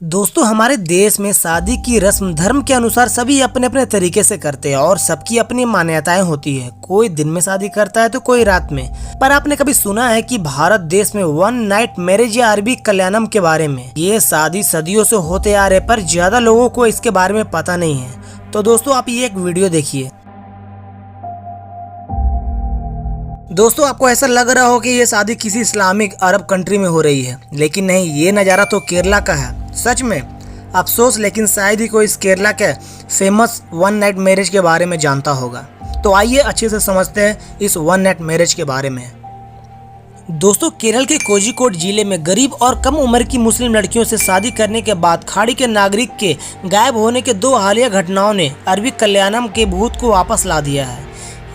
दोस्तों, हमारे देश में शादी की रस्म धर्म के अनुसार सभी अपने अपने तरीके से करते हैं और सबकी अपनी मान्यताएं होती है। कोई दिन में शादी करता है तो कोई रात में। पर आपने कभी सुना है कि भारत देश में वन नाइट मैरिज या अरबी कल्याणम के बारे में? ये शादी सदियों से होते आ रहे पर ज्यादा लोगों को इसके बारे में पता नहीं है। तो दोस्तों, आप ये एक वीडियो देखिए। दोस्तों, आपको ऐसा लग रहा हो कि ये शादी किसी इस्लामिक अरब कंट्री में हो रही है, लेकिन नहीं, ये नज़ारा तो केरला का है। सच में अफसोस, लेकिन शायद ही कोई इस केरला के फेमस वन नाइट मैरिज के बारे में जानता होगा। तो आइए अच्छे से समझते हैं इस वन नाइट मैरिज के बारे में। दोस्तों, केरल के कोझिकोड जिले में गरीब और कम उम्र की मुस्लिम लड़कियों से शादी करने के बाद खाड़ी के नागरिक के गायब होने के दो हालिया घटनाओं ने अरबी कल्याणम के भूत को वापस ला दिया है।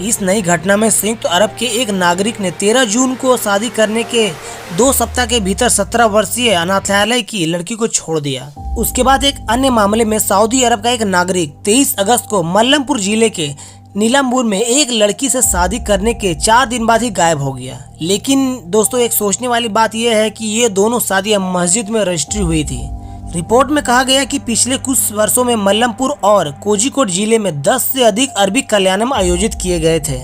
इस नई घटना में संयुक्त अरब के एक नागरिक ने 13 जून को शादी करने के 2 सप्ताह के भीतर 17 वर्षीय अनाथालय की लड़की को छोड़ दिया। उसके बाद एक अन्य मामले में सऊदी अरब का एक नागरिक 23 अगस्त को मल्लमपुर जिले के नीलाम्बूर में एक लड़की से शादी करने के 4 दिन बाद ही गायब हो गया। लेकिन दोस्तों, एक सोचने वाली बात यह है कि ये दोनों शादियां मस्जिद में रजिस्ट्री हुई थी। रिपोर्ट में कहा गया कि पिछले कुछ वर्षों में मल्लमपुर और कोझिकोड जिले में 10 से अधिक अरबी कल्याणम आयोजित किए गए थे।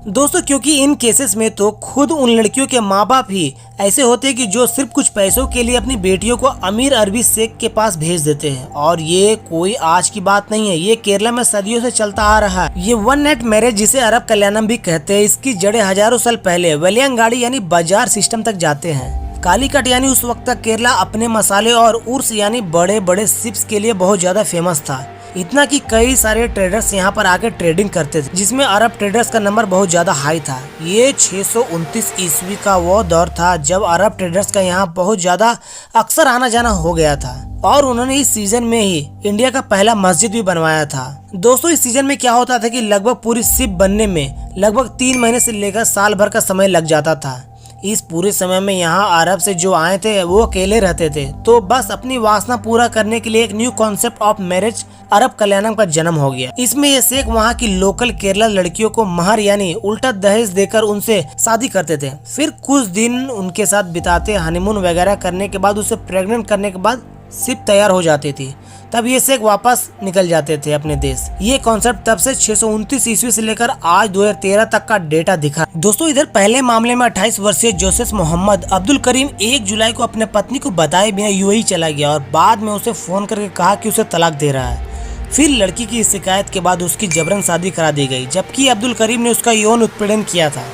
दोस्तों, क्योंकि इन केसेस में तो खुद उन लड़कियों के माँ बाप ही ऐसे होते हैं कि जो सिर्फ कुछ पैसों के लिए अपनी बेटियों को अमीर अरबी शेख के पास भेज देते हैं। और ये कोई आज की बात नहीं है, ये केरला में सदियों से चलता आ रहा है। ये वन नाइट मैरिज, जिसे अरब कल्याणम भी कहते हैं, इसकी जड़ें हजारों साल पहले वेलियांगाड़ी यानी बाजार सिस्टम तक जाते हैं। कालीकट यानी उस वक्त तक केरला अपने मसाले और उर्स यानी बड़े बड़े शिप्स के लिए बहुत ज्यादा फेमस था। इतना कि कई सारे ट्रेडर्स यहाँ पर आके ट्रेडिंग करते थे, जिसमें अरब ट्रेडर्स का नंबर बहुत ज्यादा हाई था। ये 629 ईस्वी का वो दौर था जब अरब ट्रेडर्स का यहाँ बहुत ज्यादा अक्सर आना जाना हो गया था। और उन्होंने इस सीजन में ही इंडिया का पहला मस्जिद भी बनवाया था। दोस्तों, इस सीजन में क्या होता था कि लगभग पूरी शिप बनने में लगभग 3 महीने से लेकर साल भर का समय लग जाता था। इस पूरे समय में यहाँ अरब से जो आए थे वो अकेले रहते थे, तो बस अपनी वासना पूरा करने के लिए एक न्यू कॉन्सेप्ट ऑफ मैरिज अरब कल्याणम का जन्म हो गया। इसमें ये शेख वहाँ की लोकल केरला लड़कियों को महर यानी उल्टा दहेज देकर उनसे शादी करते थे। फिर कुछ दिन उनके साथ बिताते, हनीमून वगैरह करने के बाद उसे प्रेग्नेंट करने के बाद शिप तैयार हो जाती थी, तब ये शेख वापस निकल जाते थे अपने देश। ये कॉन्सेप्ट तब से 629 ईस्वी से लेकर आज 2013 तक का डेटा दिखा। दोस्तों, इधर पहले मामले में 28 वर्षीय जोसेफ मोहम्मद अब्दुल करीम 1 जुलाई को अपने पत्नी को बताए बिना यूएई चला गया और बाद में उसे फोन करके कहा कि उसे तलाक दे रहा है। फिर लड़की की शिकायत के बाद उसकी जबरन शादी करा दी गई, जबकि अब्दुल करीम ने उसका यौन उत्पीड़न किया था।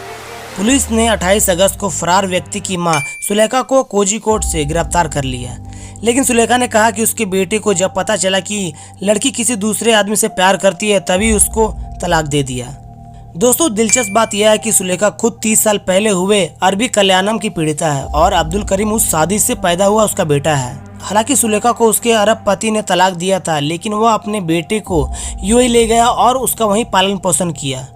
पुलिस ने 28 अगस्त को फरार व्यक्ति की मां सुलेखा को कोझिकोड से गिरफ्तार कर लिया। लेकिन सुलेखा ने कहा कि उसके बेटे को जब पता चला कि लड़की किसी दूसरे आदमी से प्यार करती है, तभी उसको तलाक दे दिया। दोस्तों, दिलचस्प बात यह है कि सुलेखा खुद 30 साल पहले हुए अरबी कल्याणम की पीड़िता है और अब्दुल करीम उस शादी से पैदा हुआ उसका बेटा है। हालांकि सुलेखा को उसके अरब पति ने तलाक दिया था, लेकिन वह अपने बेटे को यूएई ले गया और उसका वहीं पालन पोषण किया।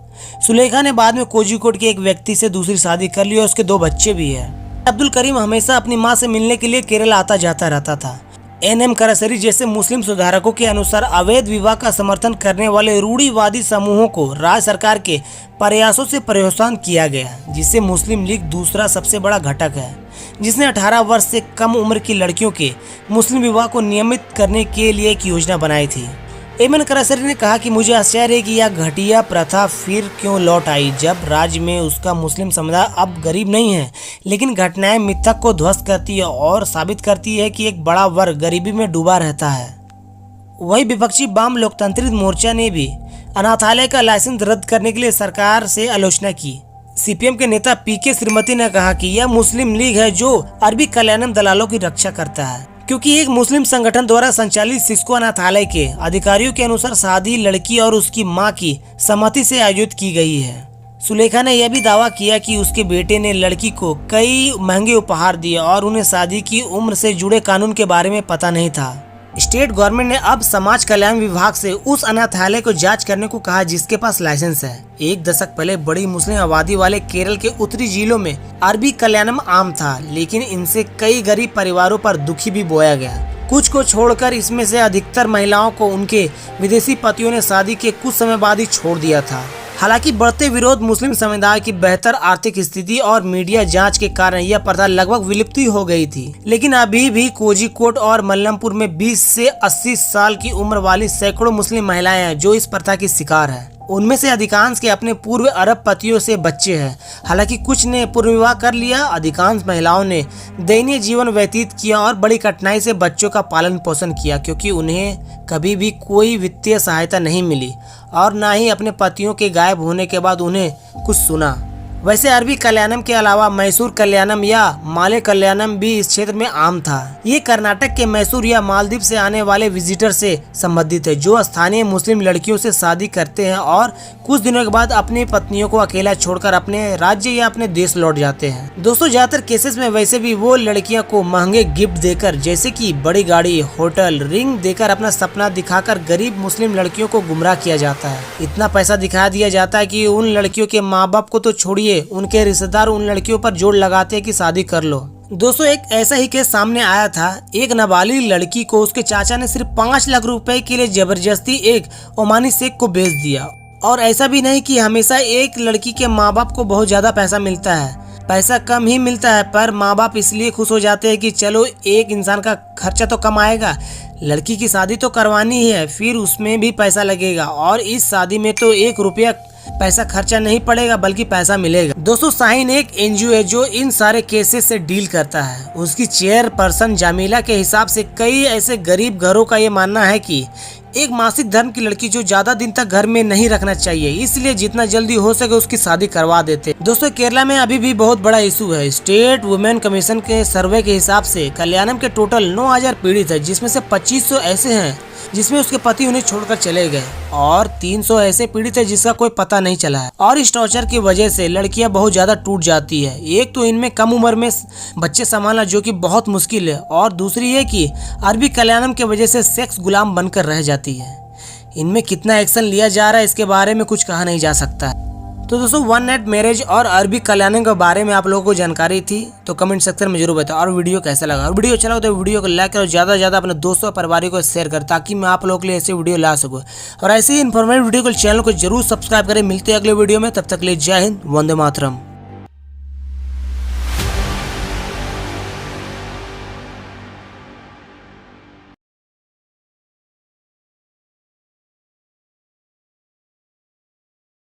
सुलेखा ने बाद में कोझिकोड के एक व्यक्ति से दूसरी शादी कर ली और उसके 2 बच्चे भी हैं। अब्दुल करीम हमेशा अपनी मां से मिलने के लिए केरल आता जाता रहता था। एनएम करासरी जैसे मुस्लिम सुधारकों के अनुसार अवैध विवाह का समर्थन करने वाले रूढ़िवादी समूहों को राज्य सरकार के प्रयासों से प्रोत्साहन किया गया, जिससे मुस्लिम लीग दूसरा सबसे बड़ा घटक है, जिसने 18 वर्ष से कम उम्र की लड़कियों के मुस्लिम विवाह को नियमित करने के लिए एक योजना बनाई थी। एमन करासरी ने कहा कि मुझे आश्चर्य है कि यह घटिया प्रथा फिर क्यों लौट आई, जब राज्य में उसका मुस्लिम समुदाय अब गरीब नहीं है। लेकिन घटनाएं मिथक को ध्वस्त करती है और साबित करती है कि एक बड़ा वर्ग गरीबी में डूबा रहता है। वही विपक्षी वाम लोकतांत्रिक मोर्चा ने भी अनाथालय का लाइसेंस रद्द करने के लिए सरकार से आलोचना की। सीपीएम के नेता पीके श्रीमती ने कहा कि यह मुस्लिम लीग है जो अरबी कल्याणम दलालों की रक्षा करता है, क्योंकि एक मुस्लिम संगठन द्वारा संचालित सिस्को अनाथालय के अधिकारियों के अनुसार शादी लड़की और उसकी मां की सहमति से आयोजित की गई है। सुलेखा ने यह भी दावा किया कि उसके बेटे ने लड़की को कई महंगे उपहार दिए और उन्हें शादी की उम्र से जुड़े कानून के बारे में पता नहीं था। स्टेट गवर्नमेंट ने अब समाज कल्याण विभाग से उस अनाथालय को जांच करने को कहा जिसके पास लाइसेंस है। 1 दशक पहले बड़ी मुस्लिम आबादी वाले केरल के उत्तरी जिलों में अरबी कल्याणम आम था, लेकिन इनसे कई गरीब परिवारों पर दुखी भी बोया गया। कुछ को छोड़कर इसमें से अधिकतर महिलाओं को उनके विदेशी पतियों ने शादी के कुछ समय बाद ही छोड़ दिया था। हालांकि बढ़ते विरोध, मुस्लिम समुदाय की बेहतर आर्थिक स्थिति और मीडिया जांच के कारण यह प्रथा लगभग विलुप्त हो गई थी। लेकिन अभी भी कोझिकोड और मल्लमपुर में 20 से 80 साल की उम्र वाली सैकड़ों मुस्लिम महिलाएं हैं जो इस प्रथा की शिकार है। उनमें से अधिकांश के अपने पूर्व अरब पतियों से बच्चे हैं। हालांकि कुछ ने पूर्व विवाह कर लिया। अधिकांश महिलाओं ने दयनीय जीवन व्यतीत किया और बड़ी कठिनाई से बच्चों का पालन पोषण किया, क्योंकि उन्हें कभी भी कोई वित्तीय सहायता नहीं मिली और न ही अपने पतियों के गायब होने के बाद उन्हें कुछ सुना। वैसे अरबी कल्याणम के अलावा मैसूर कल्याणम या माले कल्याणम भी इस क्षेत्र में आम था। ये कर्नाटक के मैसूर या मालदीव से आने वाले विजिटर से संबंधित है, जो स्थानीय मुस्लिम लड़कियों से शादी करते हैं और कुछ दिनों के बाद अपनी पत्नियों को अकेला छोड़कर अपने राज्य या अपने देश लौट जाते हैं। दोस्तों, ज्यादातर केसेस में वैसे भी वो लड़कियों को महंगे गिफ्ट देकर, जैसे कि बड़ी गाड़ी, होटल, रिंग देकर अपना सपना दिखाकर गरीब मुस्लिम लड़कियों को गुमराह किया जाता है। इतना पैसा दिखा दिया जाता है कि उन लड़कियों के माँ बाप को तो छोड़िए, उनके रिश्तेदार उन लड़कियों पर जोर लगाते हैं कि शादी कर लो। दोस्तों, एक ऐसा ही केस सामने आया था। एक नाबालिग लड़की को उसके चाचा ने सिर्फ 5 लाख रुपए के लिए जबरदस्ती एक ओमानी शेख को बेच दिया। और ऐसा भी नहीं कि हमेशा एक लड़की के माँ बाप को बहुत ज्यादा पैसा मिलता है। पैसा कम ही मिलता है, पर माँ बाप इसलिए खुश हो जाते हैं कि चलो एक इंसान का खर्चा तो कम आएगा, लड़की की शादी तो करवानी है, फिर उसमें भी पैसा लगेगा और इस शादी में तो 1 रुपया पैसा खर्चा नहीं पड़ेगा बल्कि पैसा मिलेगा। दोस्तों, शाहीन एक एनजीओ है जो इन सारे केसेस से डील करता है। उसकी चेयरपर्सन जामिला के हिसाब से कई ऐसे गरीब घरों का ये मानना है कि एक मासिक धर्म की लड़की जो ज्यादा दिन तक घर में नहीं रखना चाहिए, इसलिए जितना जल्दी हो सके उसकी शादी करवा देते। दोस्तों, केरला में अभी भी बहुत बड़ा इशू है। स्टेट वुमेन कमीशन के सर्वे के हिसाब से कल्याणम के टोटल 9000 पीड़ित है, जिसमें से 2500 ऐसे हैं जिसमें उसके पति उन्हें छोड़कर चले गए और 300 ऐसे पीड़ित है जिसका कोई पता नहीं चला है। और इस टॉर्चर की वजह से लड़कियां बहुत ज्यादा टूट जाती है। एक तो इनमें कम उम्र में बच्चे संभालना जो कि बहुत मुश्किल है, और दूसरी है कि अरबी कल्याणम की वजह से सेक्स गुलाम बनकर रह जाती है। इनमें कितना एक्शन लिया जा रहा है इसके बारे में कुछ कहा नहीं जा सकता। तो दोस्तों, 1 नाइट मैरिज और अरबी कल्याणम के बारे में आप लोगों को जानकारी थी तो कमेंट सेक्शन में जरूर बताओ। और वीडियो कैसा लगा, और वीडियो अच्छा लगा तो वीडियो को लाइक करो, ज्यादा से ज्यादा अपने दोस्तों और परिवार को शेयर करो ताकि मैं आप लोगों के लिए ऐसे वीडियो ला सकूं। और ऐसे ही इन्फॉर्मेटिव वीडियो को चैनल को जरूर सब्सक्राइब करें। मिलते हैं अगले वीडियो में, तब तक के लिए जय हिंद, वंदे मातरम।